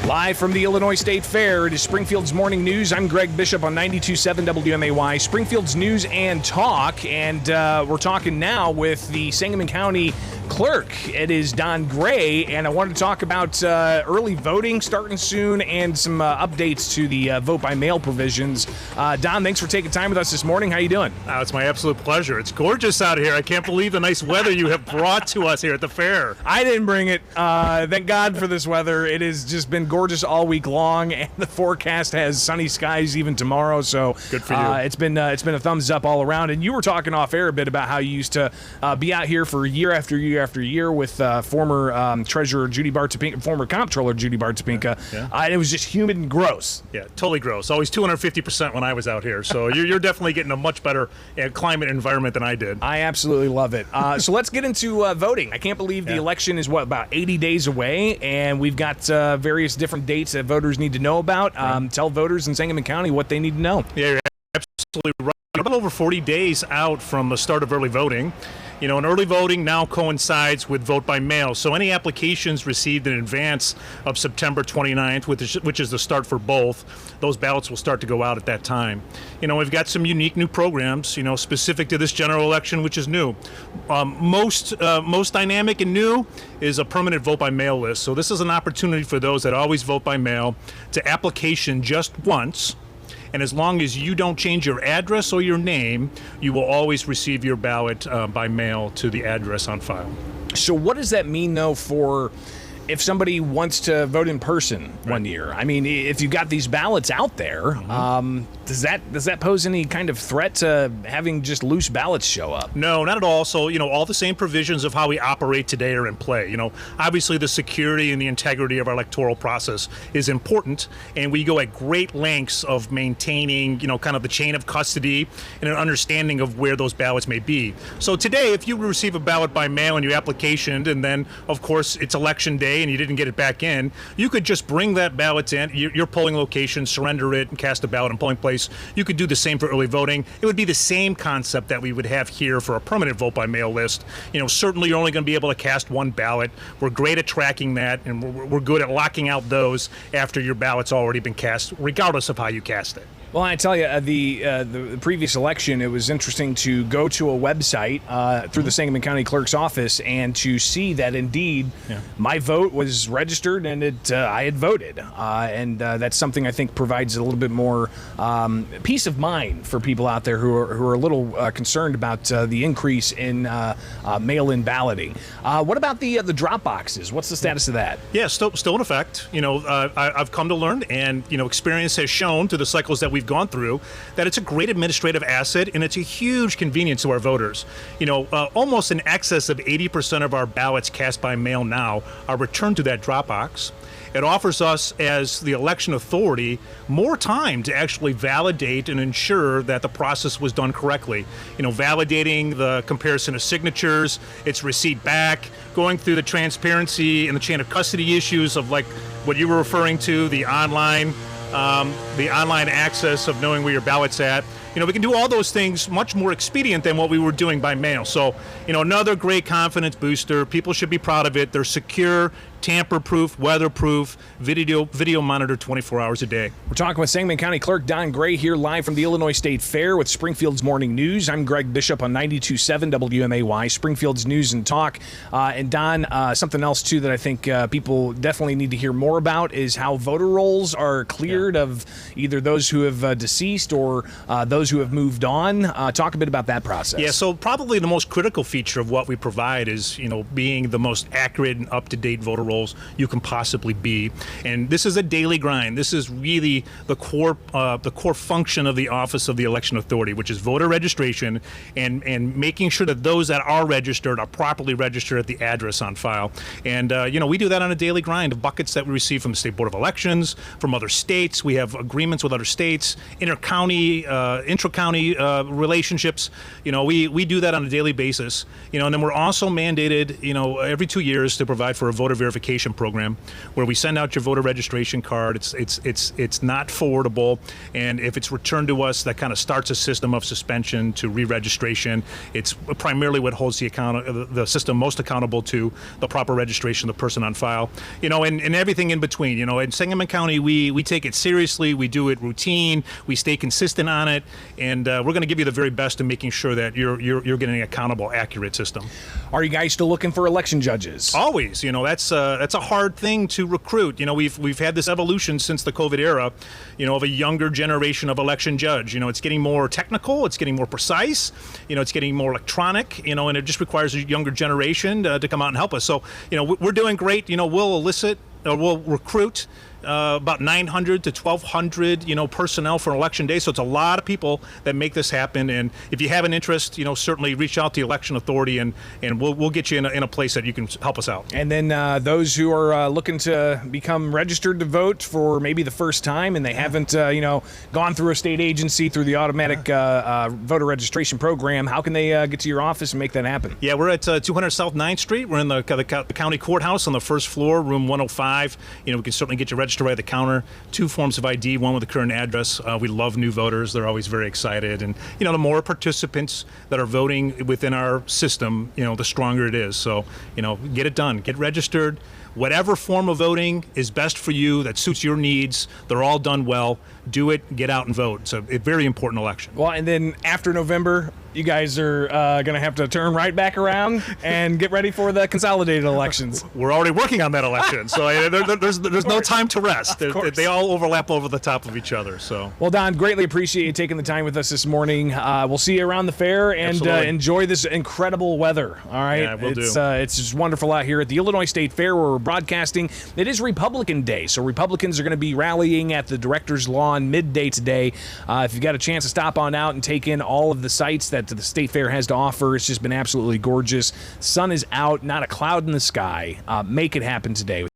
Live from the Illinois State Fair, it is Springfield's Morning News. I'm Greg Bishop on 92.7 WMAY, Springfield's News and Talk. And we're talking now with the Sangamon County Clerk. It is Don Gray, and I wanted to talk about early voting starting soon and some updates to the vote-by-mail provisions. Don, thanks for taking time with us this morning. How you doing? It's my absolute pleasure. It's gorgeous out here. I can't believe the nice weather you have brought to us here at the fair. I didn't bring it. Thank God for this weather. It has just been gorgeous all week long, and the forecast has sunny skies even tomorrow. So good for you. It's been a thumbs up all around. And you were talking off air a bit about how you used to be out here for year after year after year with former Treasurer Judy Bart-Topinka, former Comptroller Judy Bart-Topinka. Yeah. It was just humid and gross. Yeah, totally gross. Always 250% when I was out here. So you're definitely getting a much better climate environment than I did. I absolutely love it. So let's get into voting. I can't believe the election is about 80 days away, and we've got various different dates that voters need to know about. Tell voters in Sangamon County what they need to know. Yeah, you're absolutely right. We're about over 40 days out from the start of early voting. You know, and early voting now coincides with vote by mail. So any applications received in advance of September 29th, which is the start for both, those ballots will start to go out at that time. You know, we've got some unique new programs, specific to this general election, which is new. Most dynamic and new is a permanent vote by mail list. So this is an opportunity for those that always vote by mail to application just once. And as long as you don't change your address or your name, you will always receive your ballot by mail to the address on file. So what does that mean, though, for if somebody wants to vote in person one year? I mean, if you've got these ballots out there, does that pose any kind of threat to having just loose ballots show up? No, not at all. So, all the same provisions of how we operate today are in play. Obviously the security and the integrity of our electoral process is important, and we go at great lengths of maintaining, kind of the chain of custody and an understanding of where those ballots may be. So today, if you receive a ballot by mail and you applicationed, and then, of course, it's election day and you didn't get it back in, you could just bring that ballot in, your polling location, surrender it, and cast a ballot in polling place. You could do the same for early voting. It would be the same concept that we would have here for a permanent vote by mail list. Certainly you're only going to be able to cast one ballot. We're great at tracking that, and we're good at locking out those after your ballot's already been cast, regardless of how you cast it. Well, I tell you, the previous election, it was interesting to go to a website through the Sangamon County Clerk's office and to see that indeed my vote was registered and I had voted. And that's something I think provides a little bit more peace of mind for people out there who are a little concerned about the increase in mail-in balloting. What about the drop boxes? What's the status of that? Yeah, still in effect. I've come to learn, and experience has shown through the cycles that we've gone through that it's a great administrative asset, and it's a huge convenience to our voters. Almost in excess of 80% of our ballots cast by mail now are returned to that drop box. It offers us, as the election authority, more time to actually validate and ensure that the process was done correctly. Validating the comparison of signatures, its receipt back, going through the transparency and the chain of custody issues of like what you were referring to, the online access of knowing where your ballot's at. We can do all those things much more expedient than what we were doing by mail. So, another great confidence booster. People should be proud of it. They're secure, tamper-proof, weather-proof, video monitored 24 hours a day. We're talking with Sangamon County Clerk Don Gray here live from the Illinois State Fair with Springfield's Morning News. I'm Greg Bishop on 92.7 WMAY, Springfield's News and Talk. And Don, something else too that I think people definitely need to hear more about is how voter rolls are cleared of either those who have deceased or those who have moved on. Talk a bit about that process. Yeah, so probably the most critical feature of what we provide is, being the most accurate and up-to-date voter roll you can possibly be. And this is a daily grind. This is really the core function of the Office of the Election Authority, which is voter registration and making sure that those that are registered are properly registered at the address on file. And, we do that on a daily grind of buckets that we receive from the State Board of Elections, from other states. We have agreements with other states, intra-county relationships. We do that on a daily basis. And then we're also mandated, every 2 years to provide for a voter verification verification program where we send out your voter registration card. It's not forwardable, and if it's returned to us, that kind of starts a system of suspension to re-registration. It's primarily what holds the system most accountable to the proper registration of the person on file, and everything in between. In Sangamon County, we take it seriously. We do it routine. We stay consistent on it, and we're going to give you the very best in making sure that you're getting an accountable, accurate system. Are you guys still looking for election judges? Always. That's a hard thing to recruit. We've had this evolution since the COVID era, of a younger generation of election judge. It's getting more technical. It's getting more precise. It's getting more electronic. And it just requires a younger generation to come out and help us. So, we're doing great. We'll recruit about 900 to 1,200, personnel for election day. So it's a lot of people that make this happen. And if you have an interest, certainly reach out to the election authority, and we'll get you in a place that you can help us out. And then those who are looking to become registered to vote for maybe the first time, and they haven't, gone through a state agency through the automatic voter registration program, how can they get to your office and make that happen? Yeah, we're at 200 South 9th Street. We're in the county courthouse on the first floor, room 105. We can certainly get you registered right at the counter. 2 forms of ID, one with the current address. We love new voters. They're always very excited. And, the more participants that are voting within our system, the stronger it is. So, get it done. Get registered. Whatever form of voting is best for you, that suits your needs, they're all done well. Do it, get out and vote. It's a very important election. Well, and then after November, you guys are going to have to turn right back around and get ready for the consolidated elections. We're already working on that election, so there's no time to rest. They all overlap over the top of each other. So, well, Don, greatly appreciate you taking the time with us this morning. We'll see you around the fair, and enjoy this incredible weather. All right, yeah, we'll do. It's just wonderful out here at the Illinois State Fair, where we're broadcasting. It is Republican Day, so Republicans are going to be rallying at the Director's Lawn midday today. If you've got a chance to stop on out and take in all of the sights that the State Fair has to offer, it's just been absolutely gorgeous. Sun is out, not a cloud in the sky. Make it happen today.